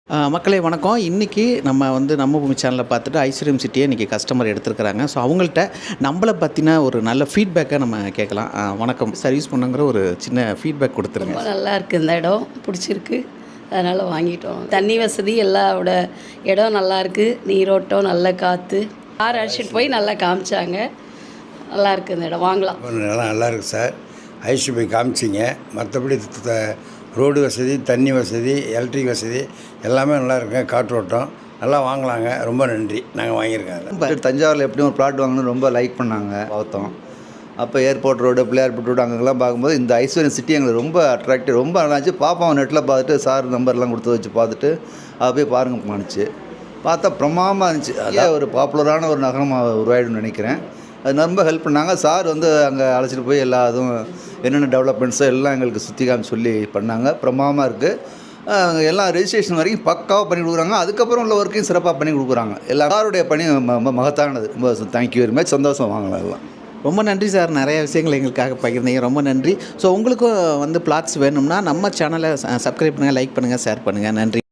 மக்களே வணக்கம். இன்றைக்கி நம்ம பூமி சேனலை பார்த்துட்டு ஐஸ்வர்யம் சிட்டியை இன்றைக்கி கஸ்டமர் எடுத்துருக்கிறாங்க. ஸோ அவங்கள்ட்ட நம்மளை பற்றின ஒரு நல்ல ஃபீட்பேக்கை நம்ம கேட்கலாம். வணக்கம், சர்வீஸ் பண்ணுங்கிற ஒரு சின்ன ஃபீட்பேக் கொடுத்துருங்க. ரொம்ப நல்லா இருக்குது, இந்த இடம் பிடிச்சிருக்கு, அதனால் வாங்கிட்டோம். தண்ணி வசதி எல்லாவோட இடம் நல்லாயிருக்கு, நீரோட்டம், நல்ல காற்று. கார் அழைச்சிட்டு போய் நல்லா காமிச்சாங்க. நல்லா இருக்குது இந்த இடம், வாங்கலாம். நல்லா இருக்குது சார். ஐஸ்வர்யம் போய் காமிச்சிங்க. மற்றபடி ரோடு வசதி, தண்ணி வசதி, எலக்ட்ரிக் வசதி எல்லாமே நல்லா இருக்குங்க. காற்றோட்டம் நல்லா வாங்கலாங்க. ரொம்ப நன்றி, நாங்கள் வாங்கியிருக்கோம். தஞ்சாவூரில் எப்படியும் ஒரு பிளாட் வாங்கணும்னு ரொம்ப லைக் பண்ணாங்க, பார்த்தோம். அப்போ ஏர்போர்ட் ரோடு, பிள்ளையார்பட்டு ரோடு அங்கெல்லாம் பார்க்கும்போது இந்த ஐஸ்வர்யம் சிட்டி எங்களுக்கு ரொம்ப அட்ராக்டிவ், ரொம்ப நல்லாச்சு. பாப்போம் நெட்டில் பார்த்துட்டு சார் நம்பர்லாம் கொடுத்து வச்சு பார்த்துட்டு அதை போய் பாருங்க போணுச்சு. பார்த்தா பிரமாதமாக இருந்துச்சு. அதான் ஒரு பாப்புலரான ஒரு நகரமாக உருவாயிடும்னு நினைக்கிறேன். அது ரொம்ப ஹெல்ப் பண்ணாங்க. சார் அங்கே அழைச்சிட்டு போய் எல்லா இதுவும் என்னென்ன டெவலப்மெண்ட்ஸோ எல்லாம் எங்களுக்கு சுற்றி காமி சொல்லி பண்ணாங்க. பிரமாதமாக இருக்குது. எல்லாம் ரெஜிஸ்ட்ரேஷன் வரைக்கும் பக்காவாக பண்ணி கொடுக்குறாங்க. அதுக்கப்புறம் உள்ள ஒர்க்கையும் சிறப்பாக பண்ணி கொடுக்குறாங்க. எல்லாருடைய பணி மகத்தானது. ரொம்ப தேங்க்யூ வெரி மச். சந்தோஷம், வாங்கலாம் எல்லாம். ரொம்ப நன்றி சார், நிறைய விஷயங்கள் எங்களுக்காக பகிர்ந்தீங்க, ரொம்ப நன்றி. ஸோ உங்களுக்கும் பிளாட்ஸ் வேணும்னா நம்ம சேனலை சப்ஸ்கிரைப் பண்ணுங்கள், லைக் பண்ணுங்கள், ஷேர் பண்ணுங்கள். நன்றி.